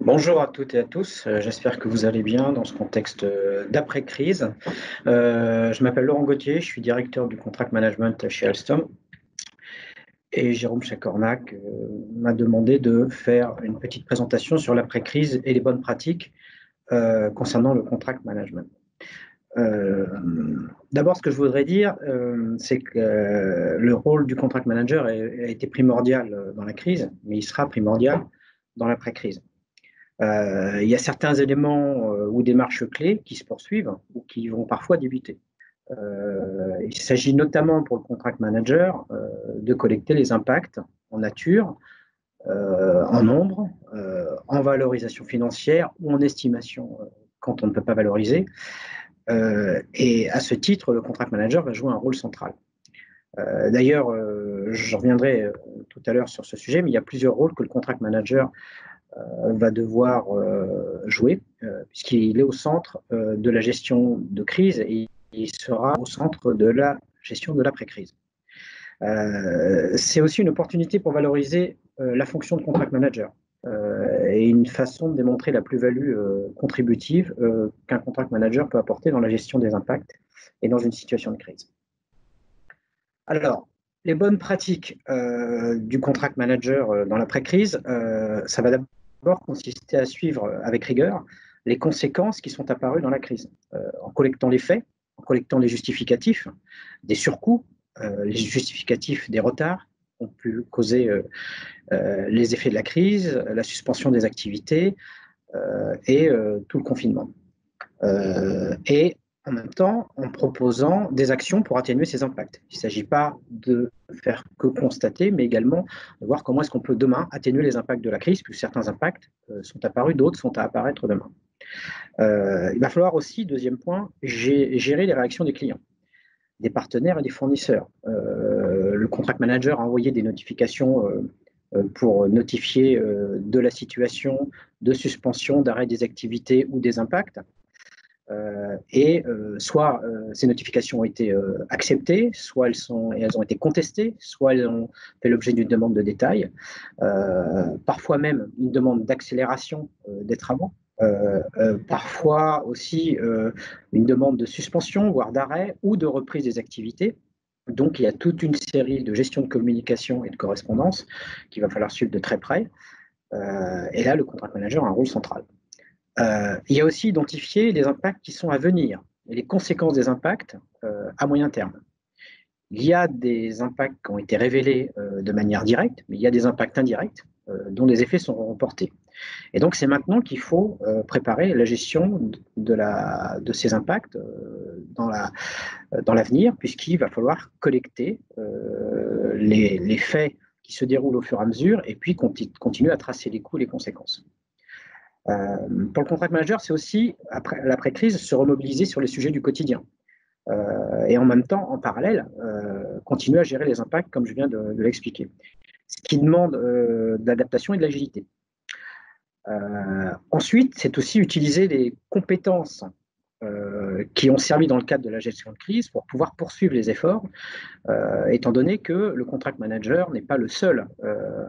Bonjour à toutes et à tous, j'espère que vous allez bien dans ce contexte d'après-crise. Je m'appelle Laurent Gauthier, je suis directeur du contract management chez Alstom et Jérôme Chacornac m'a demandé de faire une petite présentation sur l'après-crise et les bonnes pratiques concernant le contract management. D'abord, ce que je voudrais dire, c'est que le rôle du contract manager a été primordial dans la crise, mais il sera primordial dans l'après-crise. Il y a certains éléments ou démarches clés qui se poursuivent ou qui vont parfois débuter. Il s'agit notamment pour le contract manager de collecter les impacts en nature, en nombre, en valorisation financière ou en estimation quand on ne peut pas valoriser. Et à ce titre, le contract manager va jouer un rôle central. D'ailleurs, je reviendrai tout à l'heure sur ce sujet, mais il y a plusieurs rôles que le contract manager va devoir jouer, puisqu'il est au centre de la gestion de crise et il sera au centre de la gestion de l'après-crise. C'est aussi une opportunité pour valoriser la fonction de contract manager et une façon de démontrer la plus-value contributive qu'un contract manager peut apporter dans la gestion des impacts et dans une situation de crise. Alors, les bonnes pratiques du contract manager dans l'après-crise, ça va d'abord consister à suivre avec rigueur les conséquences qui sont apparues dans la crise, en collectant les faits, en collectant les justificatifs des surcoûts, les justificatifs des retards qui ont pu causer les effets de la crise, la suspension des activités et tout le confinement. Et en même temps, en proposant des actions pour atténuer ces impacts. Il ne s'agit pas de faire que constater, mais également de voir comment est-ce qu'on peut demain atténuer les impacts de la crise, puisque certains impacts sont apparus, d'autres sont à apparaître demain. Il va falloir aussi, deuxième point, gérer les réactions des clients, des partenaires et des fournisseurs. Le contract manager a envoyé des notifications pour notifier de la situation de suspension, d'arrêt des activités ou des impacts. Soit ces notifications ont été acceptées, soit elles ont été contestées, soit elles ont fait l'objet d'une demande de détail, parfois même une demande d'accélération des travaux, parfois aussi une demande de suspension, voire d'arrêt, ou de reprise des activités. Donc il y a toute une série de gestion de communication et de correspondance qu'il va falloir suivre de très près. Et là, le contract manager a un rôle central. Il y a aussi identifier les impacts qui sont à venir et les conséquences des impacts à moyen terme. Il y a des impacts qui ont été révélés de manière directe, mais il y a des impacts indirects dont les effets sont reportés. Et donc, c'est maintenant qu'il faut préparer la gestion de ces impacts dans l'avenir, puisqu'il va falloir collecter les faits qui se déroulent au fur et à mesure et puis continuer à tracer les coûts et les conséquences. Pour le contract manager, c'est aussi, après l'après-crise, se remobiliser sur les sujets du quotidien. Et en même temps, en parallèle, continuer à gérer les impacts, comme je viens de l'expliquer. Ce qui demande de l'adaptation et de l'agilité. Ensuite, c'est aussi utiliser les compétences qui ont servi dans le cadre de la gestion de crise pour pouvoir poursuivre les efforts, étant donné que le contract manager n'est pas le seul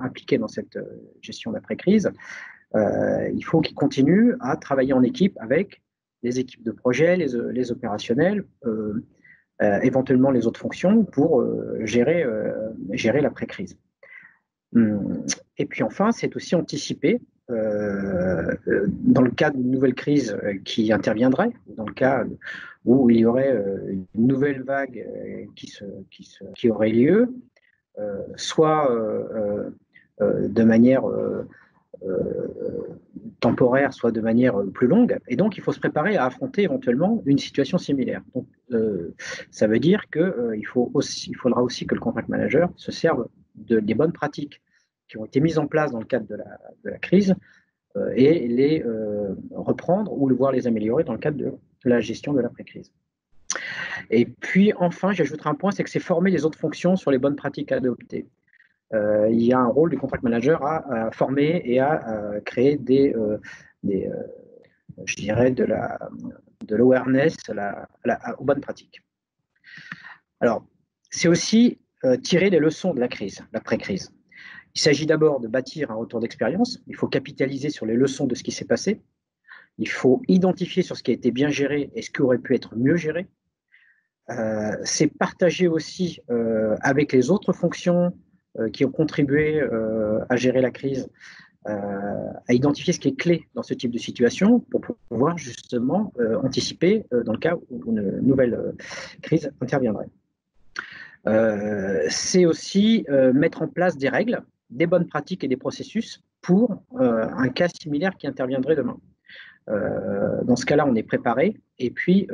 impliqué dans cette gestion d'après-crise. Il faut qu'il continue à travailler en équipe avec les équipes de projet, les opérationnels, éventuellement les autres fonctions pour gérer l'après-crise. Et puis enfin, c'est aussi anticiper dans le cas d'une nouvelle crise qui interviendrait, dans le cas où il y aurait une nouvelle vague qui aurait lieu, soit de manière temporaire, soit de manière plus longue. Et donc, il faut se préparer à affronter éventuellement une situation similaire. Donc, ça veut dire qu'il faudra aussi que le contract manager se serve des bonnes pratiques qui ont été mises en place dans le cadre de la crise et les reprendre ou voir les améliorer dans le cadre de la gestion de l'après-crise. Et puis, enfin, j'ajouterai un point, c'est que c'est former les autres fonctions sur les bonnes pratiques à adopter. Il y a un rôle du contract manager à former et à créer je dirais, de l'awareness aux bonnes pratiques. Alors, c'est aussi tirer les leçons de la crise, l'après-crise. Il s'agit d'abord de bâtir un retour d'expérience. Il faut capitaliser sur les leçons de ce qui s'est passé. Il faut identifier sur ce qui a été bien géré et ce qui aurait pu être mieux géré. C'est partager aussi avec les autres fonctions qui ont contribué à gérer la crise, à identifier ce qui est clé dans ce type de situation pour pouvoir justement anticiper dans le cas où une nouvelle crise interviendrait. C'est aussi mettre en place des règles, des bonnes pratiques et des processus pour un cas similaire qui interviendrait demain. Dans ce cas-là, on est préparé et puis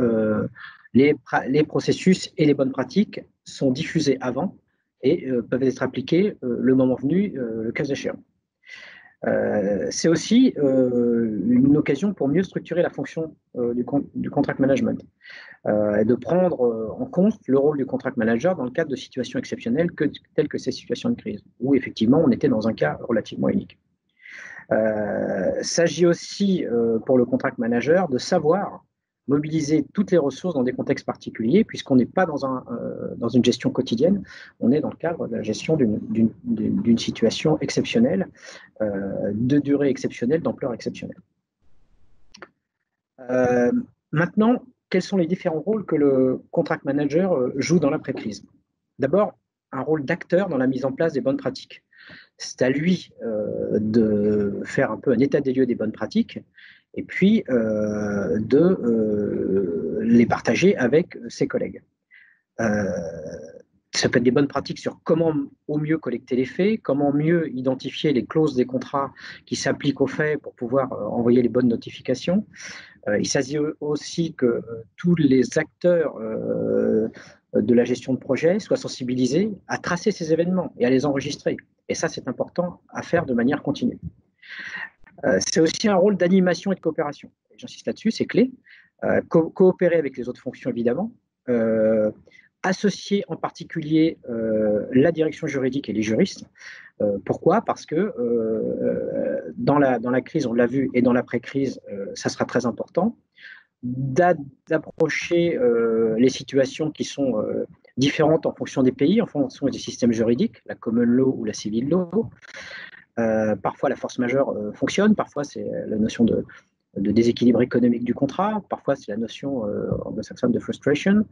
les processus et les bonnes pratiques sont diffusés avant et peuvent être appliqués le moment venu, le cas échéant. C'est aussi une occasion pour mieux structurer la fonction du contract management et de prendre en compte le rôle du contract manager dans le cadre de situations exceptionnelles telles que ces situations de crise, où effectivement on était dans un cas relativement unique. S'agit aussi pour le contract manager de savoir mobiliser toutes les ressources dans des contextes particuliers, puisqu'on n'est pas dans une gestion quotidienne, on est dans le cadre de la gestion d'une situation exceptionnelle, de durée exceptionnelle, d'ampleur exceptionnelle. Maintenant, quels sont les différents rôles que le contract manager joue dans l'après-crise? D'abord, un rôle d'acteur dans la mise en place des bonnes pratiques. C'est à lui de faire un peu un état des lieux des bonnes pratiques et puis de les partager avec ses collègues. Ça peut être des bonnes pratiques sur comment au mieux collecter les faits, comment mieux identifier les clauses des contrats qui s'appliquent aux faits pour pouvoir envoyer les bonnes notifications. Il s'agit aussi que tous les acteurs de la gestion de projet soient sensibilisés à tracer ces événements et à les enregistrer. Et ça, c'est important à faire de manière continue. C'est aussi un rôle d'animation et de coopération. J'insiste là-dessus, c'est clé. Coopérer avec les autres fonctions, évidemment. Associer en particulier la direction juridique et les juristes. Pourquoi? Parce que dans la crise, on l'a vu, et dans l'après-crise, ça sera très important, d'approcher les situations qui sont différentes en fonction des pays, en fonction des systèmes juridiques, la common law ou la civil law. Parfois, la force majeure fonctionne, parfois, c'est la notion de déséquilibre économique du contrat, parfois, c'est la notion anglo-saxonne de frustration.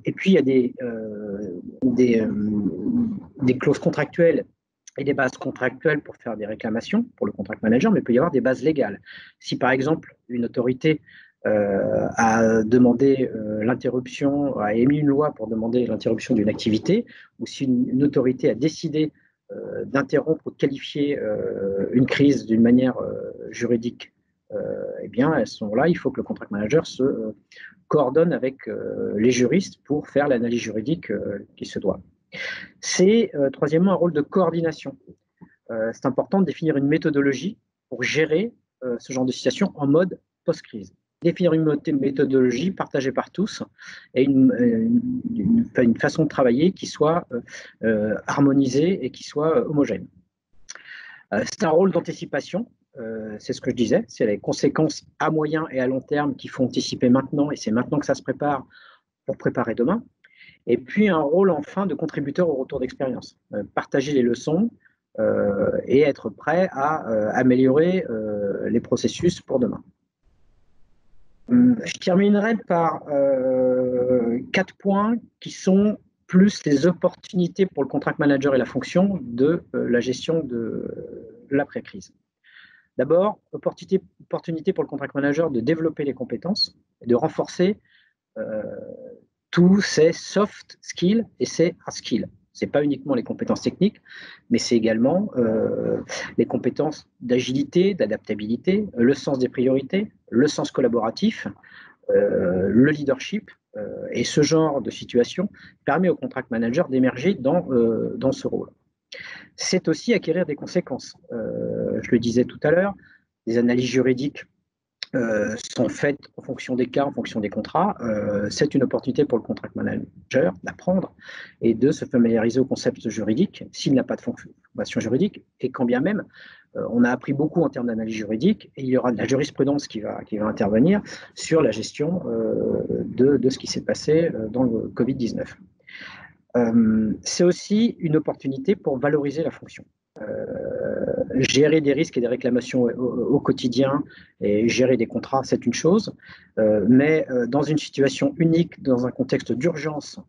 Et puis, il y a des clauses contractuelles et des bases contractuelles pour faire des réclamations pour le contract manager, mais il peut y avoir des bases légales. Si, par exemple, une autorité a demandé l'interruption, a émis une loi pour demander l'interruption d'une activité, ou si une autorité a décidé d'interrompre ou de qualifier une crise d'une manière juridique, eh bien, à ce moment-là, il faut que le contract manager se coordonne avec les juristes pour faire l'analyse juridique qui se doit. C'est troisièmement un rôle de coordination. C'est important de définir une méthodologie pour gérer ce genre de situation en mode post-crise. Définir une méthodologie partagée par tous et une façon de travailler qui soit harmonisée et qui soit homogène. C'est un rôle d'anticipation. C'est ce que je disais, c'est les conséquences à moyen et à long terme qu'il faut anticiper maintenant, et c'est maintenant que ça se prépare pour préparer demain. Et puis un rôle enfin de contributeur au retour d'expérience, partager les leçons et être prêt à améliorer les processus pour demain. Je terminerai par 4 points qui sont plus les opportunités pour le contract manager et la fonction de la gestion de l'après-crise. D'abord, opportunité pour le contract manager de développer les compétences et de renforcer tous ses soft skills et ses hard skills. Ce n'est pas uniquement les compétences techniques, mais c'est également les compétences d'agilité, d'adaptabilité, le sens des priorités, le sens collaboratif, le leadership. Et ce genre de situation permet au contract manager d'émerger dans ce rôle. C'est aussi acquérir des conséquences. Je le disais tout à l'heure, les analyses juridiques sont faites en fonction des cas, en fonction des contrats. C'est une opportunité pour le contract manager d'apprendre et de se familiariser au concept juridique s'il n'a pas de formation juridique. Et quand bien même, on a appris beaucoup en termes d'analyse juridique et il y aura de la jurisprudence qui va intervenir sur la gestion de ce qui s'est passé dans le Covid-19. C'est aussi une opportunité pour valoriser la fonction. gérer des risques et des réclamations au quotidien et gérer des contrats, c'est une chose, mais dans une situation unique, dans un contexte d'urgence,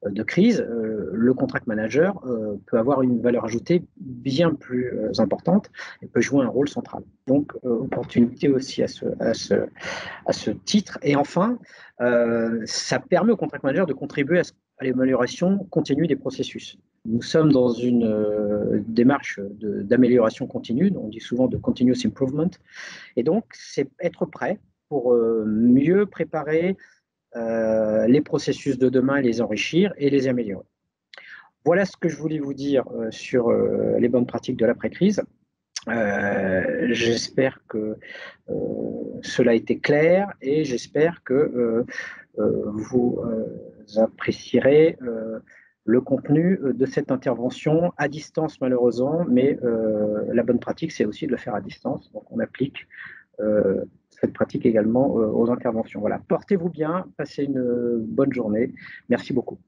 de crise, le contract manager peut avoir une valeur ajoutée bien plus importante et peut jouer un rôle central. Donc, opportunité aussi à ce titre. Et enfin, ça permet au contract manager de contribuer à l'amélioration continue des processus. Nous sommes dans une démarche d'amélioration continue, on dit souvent de continuous improvement, et donc c'est être prêt pour mieux préparer les processus de demain, les enrichir et les améliorer. Voilà ce que je voulais vous dire sur les bonnes pratiques de l'après-crise. J'espère que cela a été clair et j'espère que vous apprécierez le contenu de cette intervention à distance malheureusement, mais la bonne pratique c'est aussi de le faire à distance, donc on applique cette pratique également aux interventions. Voilà, portez-vous bien, passez une bonne journée, merci beaucoup.